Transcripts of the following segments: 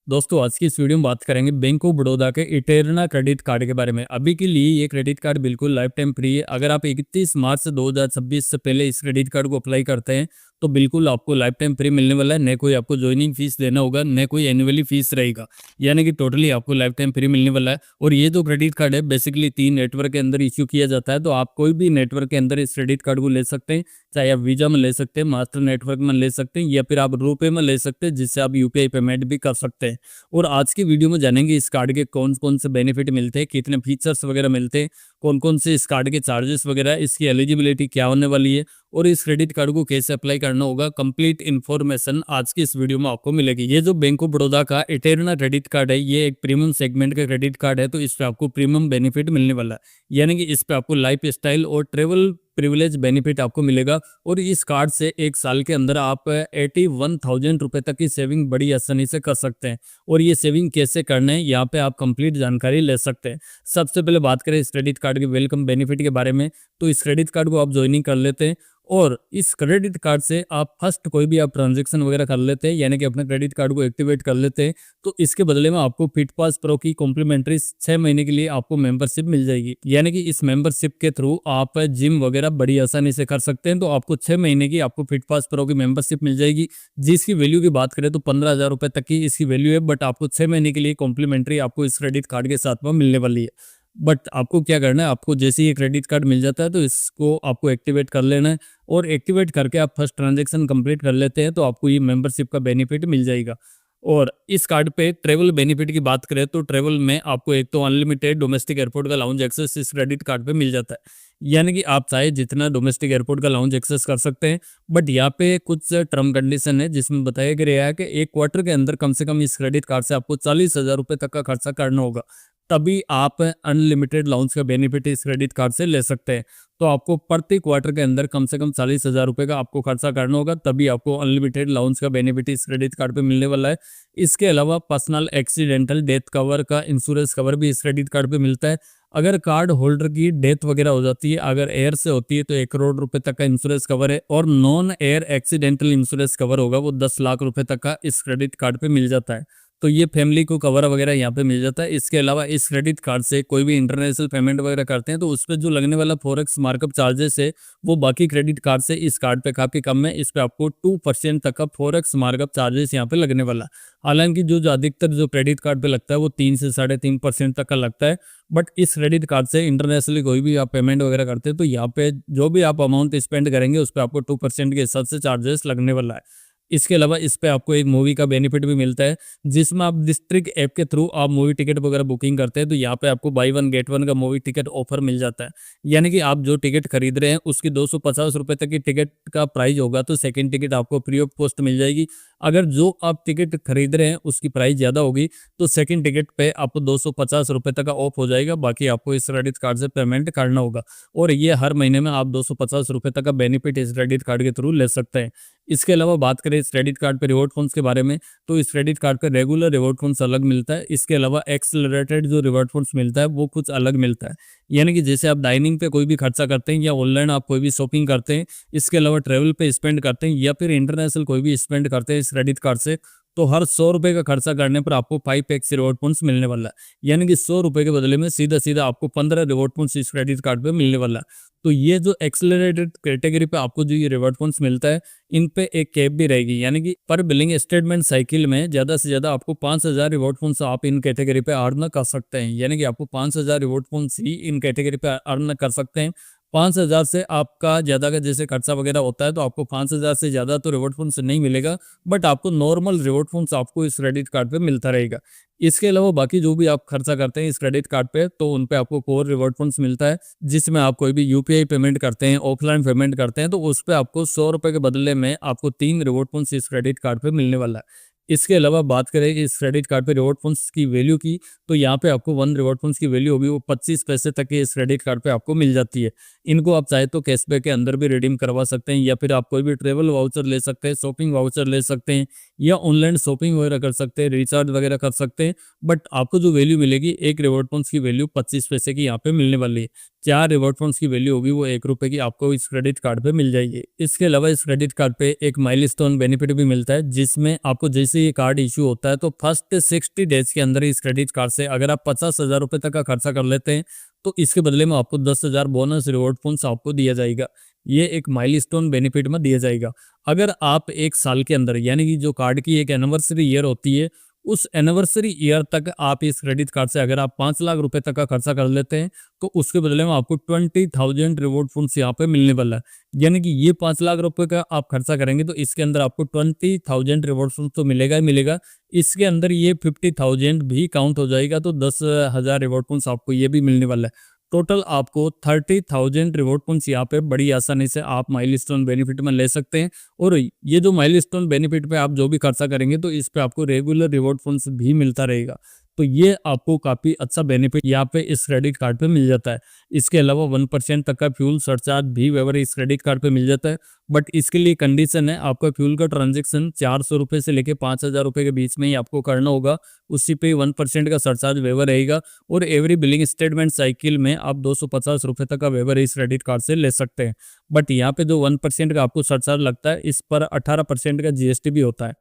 दोस्तों आज की इस वीडियो में बात करेंगे बैंक ऑफ बड़ौदा के इटेरना क्रेडिट कार्ड के बारे में। अभी के लिए ये क्रेडिट कार्ड बिल्कुल लाइफ टाइम फ्री है। अगर आप 31 मार्च 2026 से पहले इस क्रेडिट कार्ड को अप्लाई करते हैं तो बिल्कुल आपको लाइफ टाइम फ्री मिलने वाला है। न कोई आपको ज्वाइनिंग फीस देना होगा, न कोई एनुअली फीस रहेगा, यानी कि टोटली आपको लाइफ टाइम फ्री मिलने वाला है। और ये जो क्रेडिट कार्ड है बेसिकली 3 नेटवर्क के अंदर इश्यू किया जाता है, तो आप कोई भी नेटवर्क के अंदर इस क्रेडिट कार्ड को ले सकते हैं। चाहे आप वीजा में ले सकते हैं, मास्टर नेटवर्क में ले सकते हैं, या फिर आप रुपए में ले सकते हैं, जिससे आप यूपीआई पेमेंट भी कर सकते हैं। और आज की वीडियो में जानेंगे इस कार्ड के कौन कौन से बेनिफिट मिलते हैं, कितने फीचर्स वगैरह मिलते हैं, कौन कौन से इस कार्ड के चार्जेस वगैरह, इसकी एलिजिबिलिटी क्या होने वाली है और इस क्रेडिट कार्ड को कैसे अप्लाई करना होगा। कंप्लीट इन्फॉर्मेशन आज की इस वीडियो में आपको मिलेगी। ये जो बैंक ऑफ बड़ौदा का इटेरना क्रेडिट कार्ड है, ये एक प्रीमियम सेगमेंट का क्रेडिट कार्ड है, तो इस पर आपको प्रीमियम बेनिफिट मिलने वाला है, यानी कि इस पर आपको लाइफ स्टाइल और ट्रेवल प्रिविलेज बेनिफिट आपको मिलेगा। और इस कार्ड से एक साल के अंदर आप 81,000 रुपए तक की सेविंग बड़ी आसानी से कर सकते हैं। और ये सेविंग कैसे करना है, यहाँ पे आप कंप्लीट जानकारी ले सकते हैं। सबसे पहले बात करें इस क्रेडिट कार्ड के वेलकम बेनिफिट के बारे में, तो इस क्रेडिट कार्ड को आप ज्वाइनिंग कर लेते हैं और इस क्रेडिट कार्ड से आप फर्स्ट कोई भी आप ट्रांजैक्शन वगैरह कर लेते हैं, यानी कि अपने क्रेडिट कार्ड को एक्टिवेट कर लेते हैं, तो इसके बदले में आपको फिटपास प्रो की कॉम्प्लीमेंट्री 6 महीने के लिए आपको मेंबरशिप मिल जाएगी। यानी कि इस मेंबरशिप के थ्रू आप जिम वगैरह बड़ी आसानी से कर सकते हैं। तो आपको 6 महीने की आपको फिटपास प्रो की मेंबरशिप मिल जाएगी, जिसकी वैल्यू की बात करें तो 15,000 रुपए तक की इसकी वैल्यू है। बट आपको 6 महीने के लिए कॉम्प्लीमेंट्री आपको इस क्रेडिट कार्ड के साथ में मिलने वाली है। बट आपको क्या करना है, आपको जैसे ही ये क्रेडिट कार्ड मिल जाता है तो इसको आपको एक्टिवेट कर लेना है, और एक्टिवेट करके आप फर्स्ट ट्रांजैक्शन कंप्लीट कर लेते हैं तो आपको ये मेंबरशिप का बेनिफिट मिल जाएगा। और इस कार्ड पे ट्रेवल बेनिफिट की बात करें तो ट्रेवल में आपको एक तो अनलिमिटेड डोमेस्टिक एयरपोर्ट का लाउंज एक्सेस इस क्रेडिट कार्ड पे मिल जाता है, यानी कि आप चाहे जितना डोमेस्टिक एयरपोर्ट का लाउंज एक्सेस कर सकते हैं। बट यहाँ पे कुछ टर्म कंडीशन है जिसमें बताया गया है कि एक क्वार्टर के अंदर कम से कम इस क्रेडिट कार्ड से आपको 40,000 रुपए तक का खर्चा करना होगा, तभी आप अनलिमिटेड लाउंज का बेनिफिट इस क्रेडिट कार्ड से ले सकते हैं। तो आपको प्रति क्वार्टर के अंदर कम से कम 40,000 रुपए का आपको खर्चा करना होगा, तभी आपको अनलिमिटेड लाउंज का बेनिफिट इस क्रेडिट कार्ड पे मिलने वाला है। इसके अलावा पर्सनल एक्सीडेंटल डेथ कवर का इंश्योरेंस कवर भी इस क्रेडिट कार्ड पे मिलता है। अगर कार्ड होल्डर की डेथ वगैरह हो जाती है, अगर एयर से होती है, तो 1 करोड़ रुपए तक का इंश्योरेंस कवर है, और non air accidental insurance cover होगा वो 10 लाख रुपए तक का इस क्रेडिट कार्ड पे मिल जाता है। तो ये फैमिली को कवर वगैरह यहाँ पे मिल जाता है। इसके अलावा इस क्रेडिट कार्ड से कोई भी इंटरनेशनल पेमेंट वगैरह करते हैं तो उस पर जो लगने वाला फॉरेक्स मार्कअप चार्जेस है वो बाकी क्रेडिट कार्ड से इस कार्ड पे काफ़ी कम है। इस पे आपको 2% तक का फॉरेक्स मार्कअप चार्जेस यहाँ पे लगने वाला है। हालांकि जो अधिकतर जो क्रेडिट कार्ड पे लगता है वो 3 से 3.5% तक का लगता है। बट इस क्रेडिट कार्ड से इंटरनेशनली कोई भी आप पेमेंट वगैरह करते हैं तो यहाँ पे जो भी आप अमाउंट स्पेंड करेंगे उस पर आपको 2% के हिसाब से चार्जेस लगने वाला है। इसके अलावा इस पे आपको एक मूवी का बेनिफिट भी मिलता है, जिसमें आप डिस्ट्रिक्ट ऐप के थ्रू आप मूवी टिकट वगैरह बुकिंग करते हैं तो यहाँ पे आपको बाई 1 गेट 1 का मूवी टिकट ऑफर मिल जाता है। यानी कि आप जो टिकट खरीद रहे हैं उसकी 250 रुपए तक की टिकट का प्राइस होगा तो सेकंड टिकट आपको फ्री ऑफ कॉस्ट मिल जाएगी। अगर जो आप टिकट खरीद रहे हैं उसकी प्राइस ज़्यादा होगी तो सेकंड टिकट पे आपको 250 रुपए तक का ऑफ हो जाएगा, बाकी आपको इस क्रेडिट कार्ड से पेमेंट करना होगा। और ये हर महीने में आप 250 रुपए तक का बेनिफिट इस क्रेडिट कार्ड के थ्रू ले सकते हैं। इसके अलावा बात करें इस क्रेडिट कार्ड पे रिवॉर्ड फंड्स के बारे में, तो इस क्रेडिट कार्ड पे रेगुलर रिवॉर्ड फंड्स अलग मिलता है। इसके अलावा एक्सेलरेटेड जो रिवॉर्ड फंड्स मिलता है वो कुछ अलग मिलता है, यानी कि जैसे आप डाइनिंग पे कोई भी खर्चा करते हैं या ऑनलाइन आप कोई भी शॉपिंग करते हैं, इसके अलावा ट्रैवल पे स्पेंड करते हैं या फिर इंटरनेशनल कोई भी स्पेंड करते हैं इस क्रेडिट कार्ड से, तो हर 100 रुपए का खर्चा करने पर आपको 5x रिवॉर्ड पॉइंट्स मिलने वाला है। यानी कि 100 रुपए के बदले में सीधा सीधा आपको 15 रिवॉर्ड पॉइंट्स इस क्रेडिट कार्ड पे मिलने वाला है। तो ये जो एक्सेलरेटेड कैटेगरी पे आपको जो ये रिवॉर्ड पॉइंट्स मिलता है, इन पे एक कैप भी रहेगी, यानी कि पर बिलिंग स्टेटमेंट साइकिल में ज़्यादा से ज़्यादा आपको 5,000 रिवॉर्ड पॉइंट्स आप इन कैटेगरी पे अर्न कर सकते हैं। यानी कि आपको 5,000 रिवॉर्ड पॉइंट्स ही इन कैटेगरी पे अर्न कर सकते हैं। 5,000 से आपका ज़्यादा का जैसे खर्चा वगैरह होता है तो आपको 5,000 से ज़्यादा तो रिवॉर्ड फंड्स नहीं मिलेगा, बट आपको नॉर्मल रिवॉर्ड फंड्स आपको इस क्रेडिट कार्ड पे मिलता रहेगा। इसके अलावा बाकी जो भी आप खर्चा करते हैं इस क्रेडिट कार्ड पे तो उन पे आपको कोर रिवॉर्ड फंड्स मिलता है, जिसमें आप कोई भी यूपीआई पेमेंट करते हैं, ऑफलाइन पेमेंट करते हैं तो उस पर आपको 100 रुपये के बदले में आपको 3 रिवॉर्ड फंड्स इस क्रेडिट कार्ड पे मिलने वाला है। इसके अलावा बात करें इस क्रेडिट कार्ड पे रिवॉर्ड फंड्स की वैल्यू की, तो यहाँ पे आपको 1 रिवॉर्ड फंड्स की वैल्यू होगी वो 25 पैसे तक के इस क्रेडिट कार्ड पे आपको मिल जाती है। इनको आप चाहे तो कैशबैक के अंदर भी रिडीम करवा सकते हैं, या फिर आप कोई भी ट्रेवल वाउचर ले सकते हैं, शॉपिंग वाउचर ले सकते हैं, या ऑनलाइन शॉपिंग वगैरह कर सकते हैं, रिचार्ज वगैरह कर सकते हैं। बट आपको जो वैल्यू मिलेगी एक रिवॉर्ड पॉइंट्स की वैल्यू 25 पैसे की यहाँ पे मिलने वाली है। 4 रिवॉर्ड पॉइंट्स की वैल्यू होगी वो ₹1 की आपको इस क्रेडिट कार्ड पे मिल जाएगी। इसके अलावा इस क्रेडिट कार्ड पे एक माइलस्टोन बेनिफिट भी मिलता है, जिसमें आपको जैसे ये कार्ड इशू होता है तो फर्स्ट 60 डेज के अंदर इस क्रेडिट कार्ड से अगर आप 50,000 रुपये तक का खर्चा कर लेते हैं तो इसके बदले में आपको 10,000 बोनस रिवॉर्ड पॉइंट्स आपको दिया जाएगा। ये एक माइलस्टोन बेनिफिट में दिया जाएगा। अगर आप 1 साल के अंदर यानी कि जो कार्ड की एक एनिवर्सरी ईयर होती है, उस एनिवर्सरी ईयर तक आप इस क्रेडिट कार्ड से अगर आप 5 लाख रुपए तक का खर्चा कर लेते हैं तो उसके बदले में आपको 20,000 रिवॉर्ड पॉइंट्स यहाँ पे मिलने वाला है। यानी कि ये 5 लाख रुपए का आप खर्चा करेंगे तो इसके अंदर आपको 20,000 रिवॉर्ड पॉइंट्स तो मिलेगा ही मिलेगा। इसके अंदर ये 50,000 भी काउंट हो जाएगा तो 10,000 रिवॉर्ड पॉइंट्स आपको ये भी मिलने वाला है। टोटल आपको 30,000 रिवॉर्ड पॉइंट्स यहाँ पे बड़ी आसानी से आप माइलस्टोन बेनिफिट में ले सकते हैं। और ये जो माइलस्टोन बेनिफिट पे आप जो भी खर्चा करेंगे तो इस पे आपको रेगुलर रिवॉर्ड पॉइंट्स भी मिलता रहेगा। तो ये आपको काफ़ी अच्छा बेनिफिट यहाँ पे इस क्रेडिट कार्ड पे मिल जाता है। इसके अलावा 1% तक का फ्यूल सरचार्ज भी वेवर इस क्रेडिट कार्ड पे मिल जाता है। बट इसके लिए कंडीशन है, आपका फ्यूल का ट्रांजैक्शन 400 रुपये से लेके 5,000 रुपये के बीच में ही आपको करना होगा। उसी पे 1% का सरचार्ज वेवर रहेगा और एवरी बिलिंग स्टेटमेंट साइकिल में आप 250 रुपये तक का वेवर इस क्रेडिट कार्ड से ले सकते हैं। बट यहाँ पे जो 1% का आपको सरचार्ज लगता है, इस पर 18% का जीएसटी भी होता है।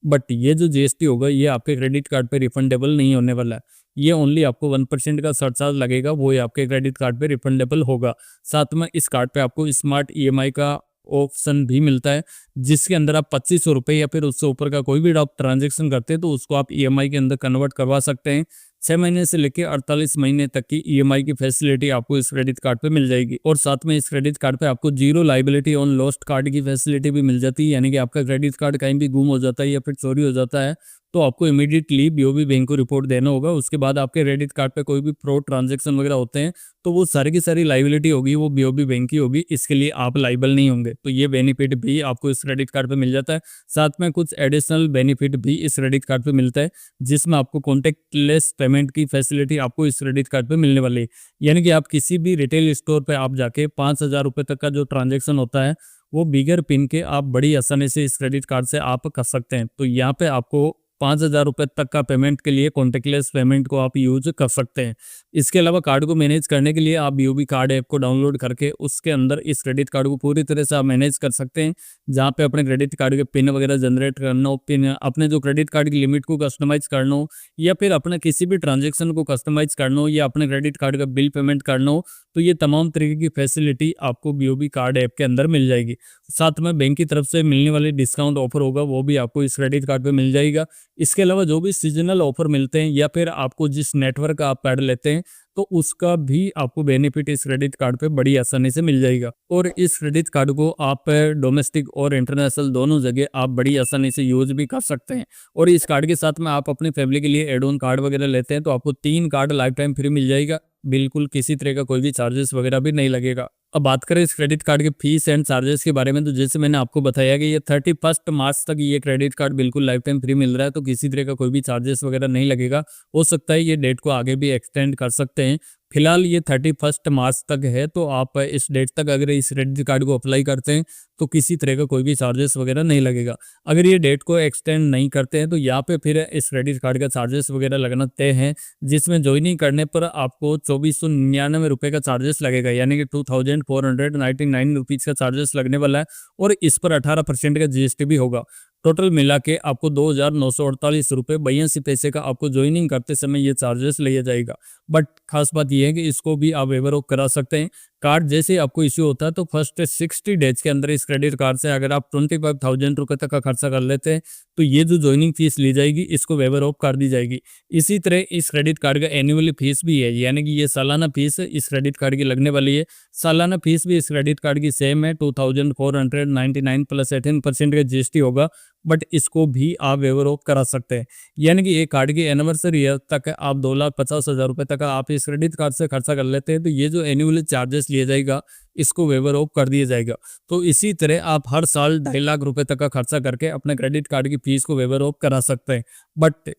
बट ये जो जीएसटी होगा ये आपके क्रेडिट कार्ड पे रिफंडेबल नहीं होने वाला है। ये ओनली आपको 1% का सरचार्ज लगेगा, वो आपके क्रेडिट कार्ड पे रिफंडेबल होगा। साथ में इस कार्ड पे आपको स्मार्ट ईएमआई का ऑप्शन भी मिलता है, जिसके अंदर आप 2500 रुपये या फिर उससे ऊपर का कोई भी आप ट्रांजेक्शन करते हैं तो उसको आप ईएमआई के अंदर कन्वर्ट करवा सकते हैं। 6 महीने से लेकर 48 महीने तक की ईएमआई की फैसिलिटी आपको इस क्रेडिट कार्ड पे मिल जाएगी। और साथ में इस क्रेडिट कार्ड पे आपको zero liability on lost card की फैसिलिटी भी मिल जाती है। यानी कि आपका क्रेडिट कार्ड कहीं भी गुम हो जाता है या फिर चोरी हो जाता है तो आपको इमीडिएटली बीओबी बैंक को रिपोर्ट देना होगा। उसके बाद आपके क्रेडिट कार्ड पे कोई भी फ्रॉड ट्रांजैक्शन वगैरह होते हैं तो वो सारी की सारी लाइबिलिटी होगी वो बीओबी बैंक की होगी, इसके लिए आप लाइबल नहीं होंगे। तो ये बेनिफिट भी आपको इस क्रेडिट कार्ड पे मिल जाता है। साथ में कुछ एडिशनल बेनिफिट भी इस क्रेडिट कार्ड पे मिलता है, जिसमें आपको कॉन्टेक्टलेस पेमेंट की फैसिलिटी आपको इस क्रेडिट कार्ड पे मिलने वाली है। यानी कि आप किसी भी रिटेल स्टोर पे आप जाके 5,000 रुपये तक का जो ट्रांजेक्शन होता है वो बिगर पिन के आप बड़ी आसानी से इस क्रेडिट कार्ड से आप कर सकते हैं। तो यहाँ पे आपको 5,000 रुपये तक का पेमेंट के लिए कॉन्टेक्टलेस पेमेंट को आप यूज कर सकते हैं। इसके अलावा कार्ड को मैनेज करने के लिए आप बीओबी कार्ड ऐप को डाउनलोड करके उसके अंदर इस क्रेडिट कार्ड को पूरी तरह से आप मैनेज कर सकते हैं। जहाँ पे अपने क्रेडिट कार्ड के पिन वगैरह जनरेट करना हो, पिन अपने जो क्रेडिट कार्ड की लिमिट को कस्टमाइज करना हो या फिर अपने किसी भी ट्रांजेक्शन को कस्टमाइज करना हो या अपने क्रेडिट कार्ड का बिल पेमेंट करना हो, तो ये तमाम तरीके की फैसिलिटी आपको बीओबी कार्ड ऐप के अंदर मिल जाएगी। साथ में बैंक की तरफ से मिलने वाली डिस्काउंट ऑफर होगा वो भी आपको इस क्रेडिट कार्ड पे मिल जाएगा। इसके अलावा जो भी सीजनल ऑफर मिलते हैं या फिर आपको जिस नेटवर्क का आप कार्ड लेते हैं तो उसका भी आपको बेनिफिट इस क्रेडिट कार्ड पे बड़ी आसानी से मिल जाएगा। और इस क्रेडिट कार्ड को आप डोमेस्टिक और इंटरनेशनल दोनों जगह आप बड़ी आसानी से यूज भी कर सकते हैं। और इस कार्ड के साथ में आप अपनी फैमिली के लिए एड ऑन कार्ड वगैरह लेते हैं तो आपको 3 कार्ड लाइफ टाइम फ्री मिल जाएगा। बिल्कुल किसी तरह का कोई भी चार्जेस वगैरह भी नहीं लगेगा। अब बात करें इस क्रेडिट कार्ड के फीस एंड चार्जेस के बारे में, तो जैसे मैंने आपको बताया कि ये 31 मार्च तक ये क्रेडिट कार्ड बिल्कुल लाइफ टाइम फ्री मिल रहा है, तो किसी तरह का कोई भी चार्जेस वगैरह नहीं लगेगा। हो सकता है ये डेट को आगे भी एक्सटेंड कर सकते हैं। फिलहाल ये 31 मार्च तक है, तो आप इस डेट तक अगर इस क्रेडिट कार्ड को अप्लाई करते हैं तो किसी तरह का कोई भी चार्जेस वगैरह नहीं लगेगा। अगर ये डेट को एक्सटेंड नहीं करते हैं तो यहाँ पे फिर इस क्रेडिट कार्ड का चार्जेस वगैरह लगना तय है, जिसमें ज्वाइनिंग करने पर आपको 2499 रुपये का चार्जेस लगेगा, यानी कि 2499 रुपीज़ का चार्जेस लगने वाला है। और इस पर 18% का जीएसटी भी होगा। टोटल मिला के आपको 2,948 रुपये 82 पैसे का आपको ज्वाइनिंग करते समय ये चार्जेस लिया जाएगा। बट खास बात यह है कि इसको भी आप वेवर ऑफ करा सकते हैं। कार्ड जैसे आपको इश्यू होता है तो फर्स्ट 60 डेज के अंदर इस क्रेडिट कार्ड से अगर आप 25,000 रुपये तक का खर्चा कर लेते हैं तो ये जो ज्वाइनिंग फीस ली जाएगी इसको वेवर ऑफ कर दी जाएगी। इसी तरह इस क्रेडिट कार्ड का एनुअली फीस भी है, यानी कि ये सालाना फीस इस क्रेडिट कार्ड की लगने वाली है। सालाना फीस भी इस क्रेडिट कार्ड की सेम है, 2,499 प्लस 18% का जीएसटी होगा। बट इसको भी आप वेवर ऑफ करा सकते हैं, यानी कि एक कार्ड की एनिवर्सरी तक आप 2,50,000 रुपये तक आप इस क्रेडिट कार्ड से खर्चा कर लेते हैं तो ये जो एनुअली चार्जेस लिया जाएगा इसको वेवर ऑफ कर दिया जाएगा। तो इसी तरह आप हर साल 2.5 लाख रुपए तक का खर्चा करके अपने क्रेडिट कार्ड की फीस को वेवर ऑफ करा सकते हैं। बट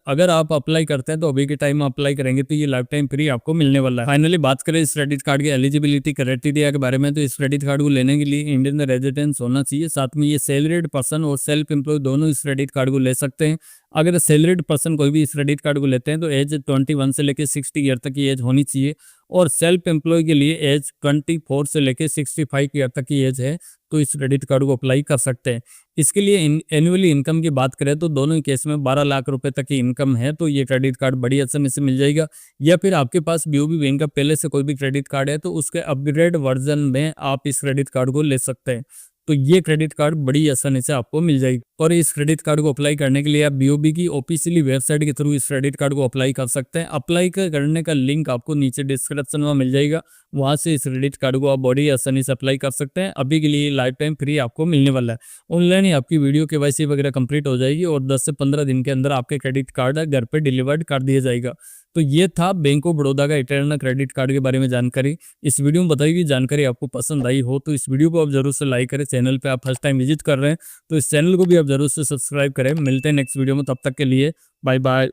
अगर आप अप्लाई करते हैं तो अभी के टाइम में अप्लाई करेंगे तो ये लाइफ टाइम फ्री आपको मिलने वाला है। फाइनली बात करें इस क्रेडिट कार्ड की एलिजिबिलिटी क्राइटेरिया के बारे में, तो इस क्रेडिट कार्ड को लेने के लिए इंडियन रेजिडेंस होना चाहिए, साथ में ये सैलरीड पर्सन और सेल्फ एम्प्लॉय दोनों इस क्रेडिट कार्ड को ले सकते हैं। अगर सैलरीड पर्सन कोई भी इस क्रेडिट कार्ड को लेते हैं तो एज 21 से लेकर 60 ईयर तक की एज होनी चाहिए, और सेल्फ एम्प्लॉय के लिए एज 24 से लेकर 65 ईयर तक की एज है तो इस क्रेडिट कार्ड को अप्लाई कर सकते हैं। इसके लिए एनुअली इनकम की बात करें तो दोनों ही केस में 12 लाख रुपए तक की इनकम है तो ये क्रेडिट कार्ड बड़ी आसानी से मिल जाएगा। या फिर आपके पास बीओबी बैंक का पहले से कोई भी क्रेडिट कार्ड है तो उसके अपग्रेड वर्जन में आप इस क्रेडिट कार्ड को ले सकते हैं। तो ये क्रेडिट कार्ड बड़ी आसानी से आपको मिल जाएगी। और इस क्रेडिट कार्ड को अप्लाई करने के लिए आप बीओबी की ऑफिशियली वेबसाइट के थ्रू इस क्रेडिट कार्ड को अप्लाई कर सकते हैं। अप्लाई करने का लिंक आपको नीचे डिस्क्रिप्शन में मिल जाएगा, वहां से इस क्रेडिट कार्ड को आप बड़ी आसानी से अप्लाई कर सकते हैं। अभी के लिए लाइफ टाइम फ्री आपको मिलने वाला है। ऑनलाइन ही आपकी वीडियो केवाईसी वगैरह कंप्लीट हो जाएगी और 10 से 15 दिन के अंदर आपके क्रेडिट कार्ड घर पे डिलीवर्ड कर दिया जाएगा। तो ये था बैंक ऑफ बड़ौदा का इटर्नल क्रेडिट कार्ड के बारे में जानकारी। इस वीडियो में बताई गई जानकारी आपको पसंद आई हो तो इस वीडियो को आप जरूर से लाइक करें। चैनल पे आप फर्स्ट टाइम विजिट कर रहे हैं तो इस चैनल को भी आप जरूर से सब्सक्राइब करें। मिलते हैं नेक्स्ट वीडियो में, तब तक के लिए बाय बाय।